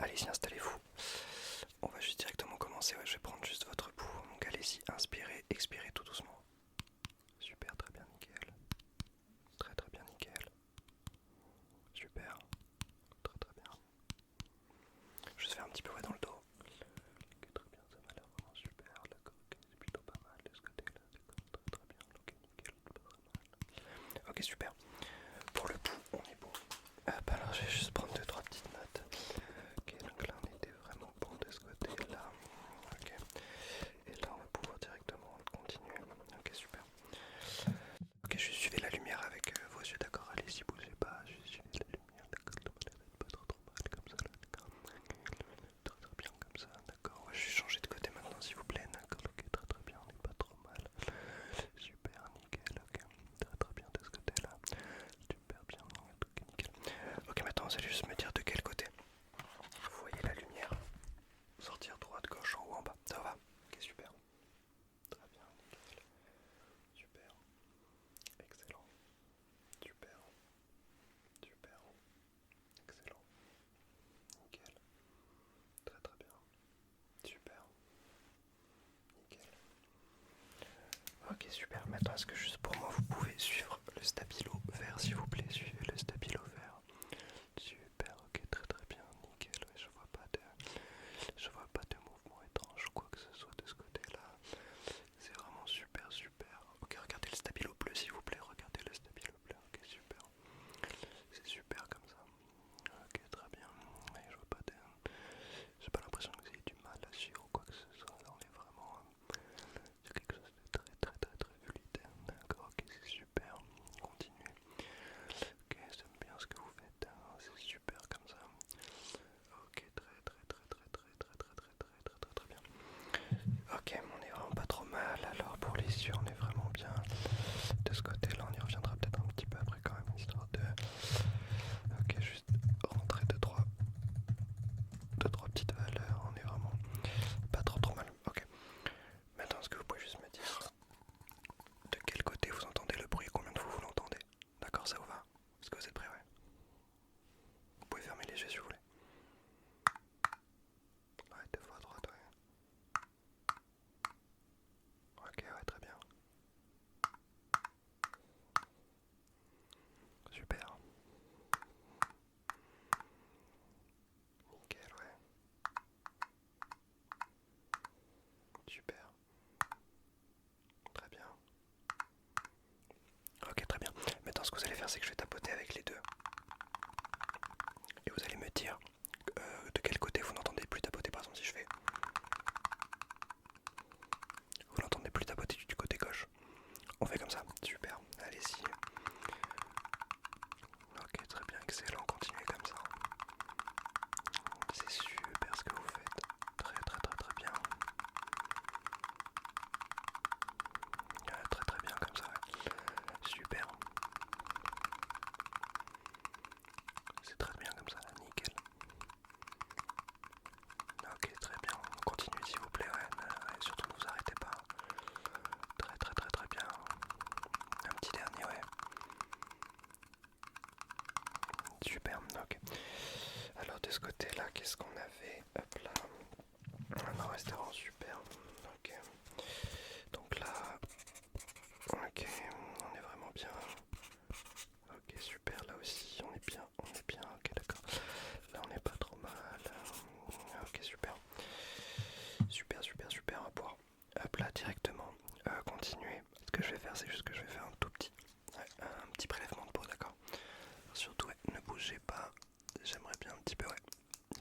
allez-y, installez-vous. On va juste directement commencer. Ouais, je vais prendre juste votre pouls. Donc allez-y, inspirez, expirez tout doucement. Super, très bien, nickel. Très très bien, nickel. Super, très très bien. Je vais faire un petit peu ouais, dans le dos. Ok, très bien, ça m'a l'air vraiment super. D'accord, ok, c'est plutôt pas mal de ce côté-là. D'accord, très très bien. Ok, nickel, pas très mal. Ok, super. Pour le pouls, on est bon. Hop, alors je vais juste prendre 2-3 petites notes. Ok, donc là on était vraiment bon de ce côté-là. Ok, et là on va pouvoir directement continuer. Ok, super. Ok, je suivez la lumière avec vos yeux, d'accord. Allez-y, bougez pas, je suivez la lumière, d'accord. Ça m'a l'air d'être pas trop mal comme ça, là, d'accord. Très très bien comme ça, d'accord. Ouais, je vais changer de côté maintenant, s'il vous plaît, d'accord. Ok, très très bien, on n'est pas trop mal. Super, nickel, ok. Très très bien de ce côté-là. Super bien, ok, nickel. Ok, maintenant vous allez juste me dire de quel côté vous voyez la lumière sortir droite, gauche, en haut, en bas. Ça va? Ok, super. Très bien, nickel. Super. Excellent. Super. Super. Excellent. Nickel. Très très bien. Super. Nickel. Ok, super. Maintenant, est-ce que juste pour moi, vous pouvez suivre le stabilo vert, s'il vous plaît? Suivez le stabilo vert. Super, ok, très très bien, nickel. Ouais, je vois pas de mouvement étrange ou quoi que ce soit de ce côté-là. C'est vraiment super, super. Ok, regardez le stabilo bleu, s'il vous plaît. Regardez le stabilo bleu. Ok, super. C'est super comme ça. Ok, très bien. Ouais, je vois pas de... J'ai pas l'impression que vous ayez du mal à suivre ou quoi que ce soit. Là, on est vraiment sur quelque chose de très très très très fluide. D'accord, ok, c'est super. Continuez. Ok, j'aime bien ce que vous faites. C'est super comme ça. Ok, très très très très très très très très très très très très bien. Ok, on est vraiment pas trop mal. Alors pour les yeux, on est vraiment bien. De ce côté-là, on y reviendra peut-être un petit peu après quand même, histoire de... Ok, juste rentrer deux, trois petites valeurs. On est vraiment pas trop trop mal. Ok. Maintenant, est-ce que vous pouvez juste me dire de quel côté vous entendez le bruit, combien de fois vous l'entendez? D'accord, ça vous va? Est-ce que vous êtes prêts? Ouais. Vous pouvez fermer les yeux si vous voulez. Ouais, deux fois à droite, ouais. Ok, ouais, très bien. Super. Nickel, ouais. Super. Très bien. Ok, très bien. Maintenant, ce que vous allez faire, c'est que je vais tapoter avec les deux. Et vous allez me dire de quel côté vous n'entendez plus tapoter. Par exemple, si je fais... Vous n'entendez plus tapoter du côté gauche. On fait comme ça. Super. Allez-y. Ok, très bien. Excellent. Continuez comme ça. C'est super ce que vous faites. Très très très très bien. Très très bien comme ça. Super. C'est très bien comme ça. Nickel. Ok, très bien. Continuez s'il vous plaît. Ouais, surtout ne vous arrêtez pas. Très très très très bien. Un petit dernier, ouais. Super, ok. Alors de ce côté-là, qu'est-ce qu'on avait? Hop là. Un restaurant, super. Ok. Donc là, ok, on est vraiment bien. Ok, super, là aussi, on est bien, ok, d'accord. Là, on n'est pas trop mal. Ok, super. Super, super, super, on va pouvoir, hop là, directement, continuer. Ce que je vais faire, c'est juste que je vais faire un tout petit, ouais, un petit prélèvement de peau, d'accord. Surtout, ouais, ne bougez pas. J'aimerais bien un petit peu, ouais,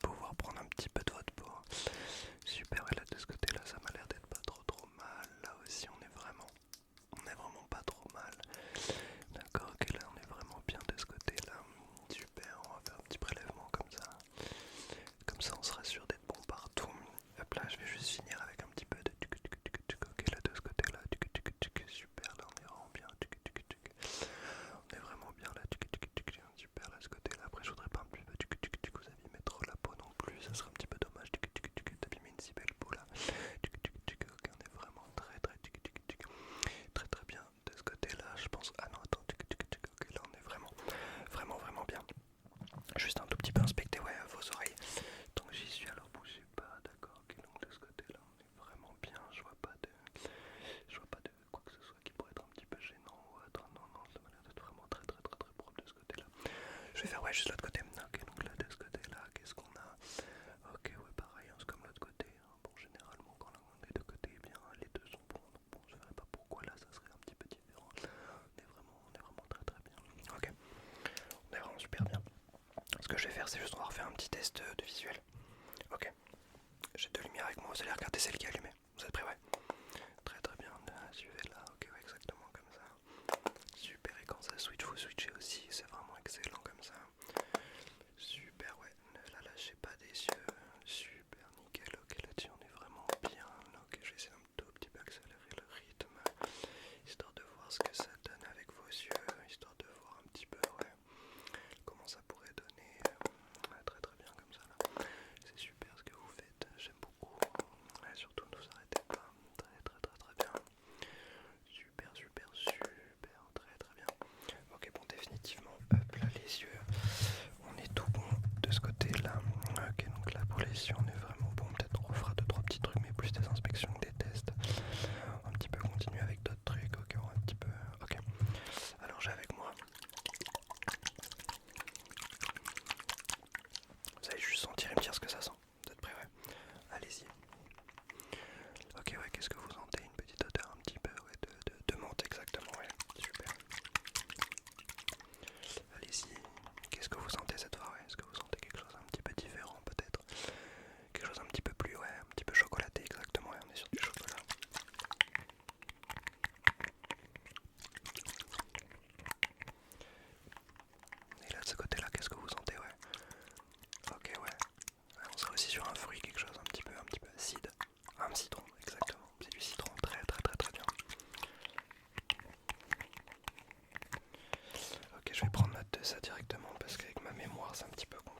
pouvoir prendre un petit peu de votre peau. Super, et là, de ce côté-là, ça m'a l'air d'être pas trop trop mal. Là aussi, on est vraiment pas trop mal. D'accord, ok, là on est vraiment bien de ce côté-là. Super, on va faire un petit prélèvement comme ça. Comme ça on sera sûr d'être bon partout. Hop là, je vais juste finir avec un petit peu de tuc tuc tuc tuc. Ok, là de ce côté-là, tuc tuc tuc. Super, là on est vraiment bien. Tuc tuc tuc. On est vraiment bien là. Tuc tuc tuc. Super, là de ce côté-là. Après, je voudrais pas un petit peu tuc tuc tuc. Vous abîmez trop la peau non plus. Ça serait un petit peu dommage. Tuc tuc tuc. D'abîmer une si belle peau là. Tuc tuc tuc. Ok, on est vraiment très très tuc tuc tuc. Très très bien de ce côté-là, je pense. Ah non, attends, ok, là on est vraiment, vraiment, vraiment bien. Juste un tout petit peu inspecter, ouais, vos oreilles. Donc Je vais faire ouais juste l'autre côté. Ok, donc là de ce côté là, qu'est-ce qu'on a? Ok, ouais pareil, c'est comme l'autre côté. Bon, généralement quand on est de côté, eh bien les deux sont bons. Donc bon, je ne verrais pas pourquoi là ça serait un petit peu différent. On est vraiment très très bien. Ok, on est vraiment super bien. Ce que je vais faire, c'est juste on va refaire un petit test de visuel. Ok, j'ai deux lumières avec moi, vous allez regarder celle qui est allumée. Vous êtes prêts? Ouais. Très très bien, suivez là, ok, ouais, exactement comme ça. Super, et quand ça switch, vous switchez aussi, c'est vraiment excellent comme ça. Super, ouais, ne la lâchez pas des yeux. Super, nickel, ok, là-dessus on est vraiment bien. Ok, je vais essayer un tout petit peu accélérer le rythme, histoire de voir ce que ça donne avec vos yeux, histoire de voir un petit peu, ouais, comment ça pourrait donner. Très très bien comme ça là. C'est super ce que vous faites, j'aime beaucoup. Ouais, surtout ne vous arrêtez pas. Très très très très bien. Super super super. Très très bien. Ok, bon, définitivement, hop là les yeux. On est tout bon de ce côté là. Ok, donc là pour les yeux on est vraiment bon. Peut-être on refera 2-3 petits trucs, mais plus des inspections que des tests. Un petit peu continuer avec d'autres trucs. Ok, on va un petit peu. Ok. Alors j'ai avec moi. Vous allez juste sentir et me dire ce que ça sent. Vous êtes prêts? Ouais. Allez-y. Ok, ouais, qu'est-ce que vous sentez? Une petite odeur un petit peu, ouais, de menthe exactement, ouais. Super. Allez-y. Qu'est-ce que vous sentez cette fois? Ouais, est-ce que vous sentez quelque chose un petit peu différent peut-être? Quelque chose un petit peu plus, ouais, un petit peu chocolaté exactement, ouais, on est sur du chocolat. Et là de ce côté-là, qu'est-ce que vous sentez? Ouais. Ok, ouais. Ouais, on serait aussi sur un fruit, quelque chose un petit peu acide. Un citron, exactement. C'est du citron, très très très très bien. Ok, je vais prendre note de ça directement parce qu'avec ma mémoire c'est un petit peu compliqué.